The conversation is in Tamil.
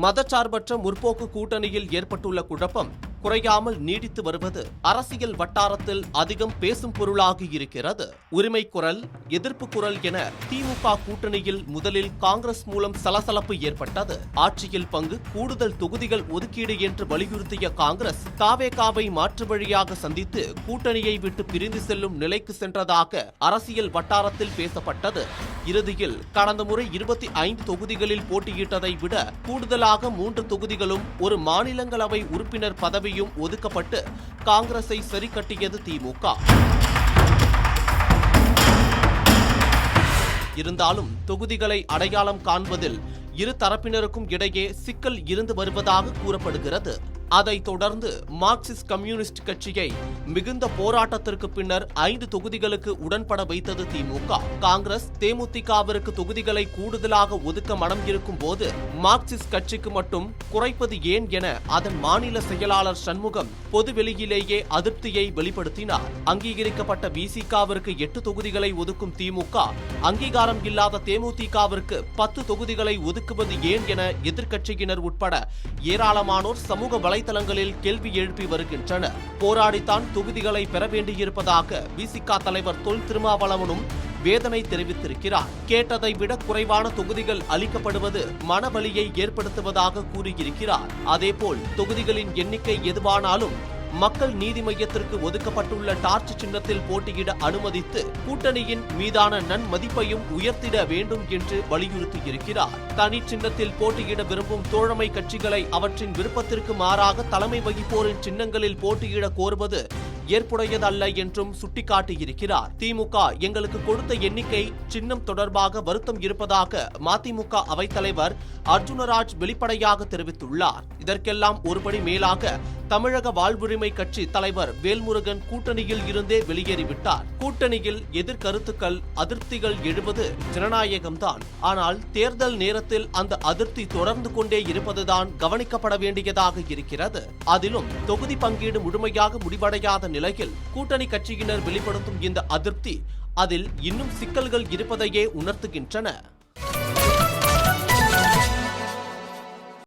மதச்சார்பற்ற முற்போக்கு கூட்டணியில் ஏற்பட்டுள்ள குழப்பம் குறையாமல் நீடித்து வருவது அரசியல் வட்டாரத்தில் அதிகம் பேசும் பொருளாகி இருக்கிறது. உரிமை குரல், எதிர்ப்பு குரல் என திமுக கூட்டணியில் முதலில் காங்கிரஸ் மூலம் சலசலப்பு ஏற்பட்டது. ஆட்சியில் பங்கு, கூடுதல் தொகுதிகள் ஒதுக்கீடு என்று வலியுறுத்திய காங்கிரஸ் தாவேகாவை மாற்று வழியாக சந்தித்து கூட்டணியை விட்டு பிரிந்து செல்லும் நிலைக்கு சென்றதாக அரசியல் வட்டாரத்தில் பேசப்பட்டது. இறுதியில் கடந்த முறை 25 தொகுதிகளில் போட்டியிட்டதை விட கூடுதலாக 3 தொகுதிகளும் ஒரு மாநிலங்களவை உறுப்பினர் பதவி ஒதுக்கப்பட்டு காங்கிரஸை சரிக்கட்டியது திமுக. இருந்தாலும் தொகுதிகளை அடையாளம் காண்பதில் இரு தரப்பினருக்கும் இடையே சிக்கல் இருந்து வருவதாக கூறப்படுகிறது. அதைத் தொடர்ந்து மார்க்சிஸ்ட் கம்யூனிஸ்ட் கட்சியை மிகுந்த போராட்டத்திற்கு பின்னர் 5 தொகுதிகளுக்கு உடன்பட வைத்தது திமுக. காங்கிரஸ் தேமுதிகவிற்கு தொகுதிகளை கூடுதலாக ஒதுக்க மனம் இருக்கும் போது மார்க்சிஸ்ட் கட்சிக்கு மட்டும் குறைப்பது ஏன் என அதன் மாநில செயலாளர் சண்முகம் பொதுவெளியிலேயே அதிருப்தியை வெளிப்படுத்தினார். அங்கீகரிக்கப்பட்ட விசிகவிற்கு 8 தொகுதிகளை ஒதுக்கும் திமுக அங்கீகாரம் இல்லாத தேமுதிகவிற்கு 10 தொகுதிகளை ஒதுக்குவது ஏன் என எதிர்க்கட்சியினர் உட்பட ஏராளமானோர் சமூக வலைதளங்களில் கேள்வி எழுப்பி வருகின்றனர். போராடித்தான் தொகுதிகளை பெற வேண்டியிருப்பதாக விசிக தலைவர் தொல் திருமாவளவனும் வேதனை தெரிவித்திருக்கிறார். கேட்டதை விட குறைவான தொகுதிகள் அளிக்கப்படுவது மனவலியை ஏற்படுத்துவதாக கூறியிருக்கிறார். அதேபோல் தொகுதிகளின் எண்ணிக்கை எதுவானாலும் மக்கள் நீதி மையத்திற்கு ஒதுக்கப்பட்டுள்ள டார்ச் சின்னத்தில் போட்டியிட அனுமதித்து கூட்டணியின் மீதான நன்மதிப்பையும் உயர்த்திட வேண்டும் என்று வலியுறுத்தியிருக்கிறார். தனி சின்னத்தில் போட்டியிட விரும்பும் தோழமை கட்சிகளை அவற்றின் விருப்பத்திற்கு மாறாக தலைமை வகிப்போரின் சின்னங்களில் போட்டியிட கோருவது ஏற்புடையதல்ல என்றும் சுட்டிக்காட்டியிருக்கிறார். திமுக எங்களுக்கு கொடுத்த எண்ணிக்கை சின்னம் தொடர்பாக வருத்தம் இருப்பதாக மதிமுக அவைத்தலைவர் அர்ஜுனராஜ் வெளிப்படையாக தெரிவித்துள்ளார். இதற்கெல்லாம் ஒருபடி மேலாக தமிழக வாழ்வுரிமை கட்சி தலைவர் வேல்முருகன் கூட்டணியில் இருந்தே வெளியேறிவிட்டார். கூட்டணியில் எதிர்கருத்துக்கள், அதிருப்திகள் எழுவது ஜனநாயகம்தான். ஆனால் தேர்தல் நேரத்தில் அந்த அதிருப்தி தொடர்ந்து கொண்டே இருப்பதுதான் கவனிக்கப்பட வேண்டியதாக இருக்கிறது. அதிலும் தொகுதி பங்கீடு முழுமையாக முடிவடையாத நிலையில் கூட்டணி கட்சியினர் வெளிப்படுத்தும் இந்த அதிருப்தி அதில் இன்னும் சிக்கல்கள் இருப்பதையே உணர்த்துகின்றன.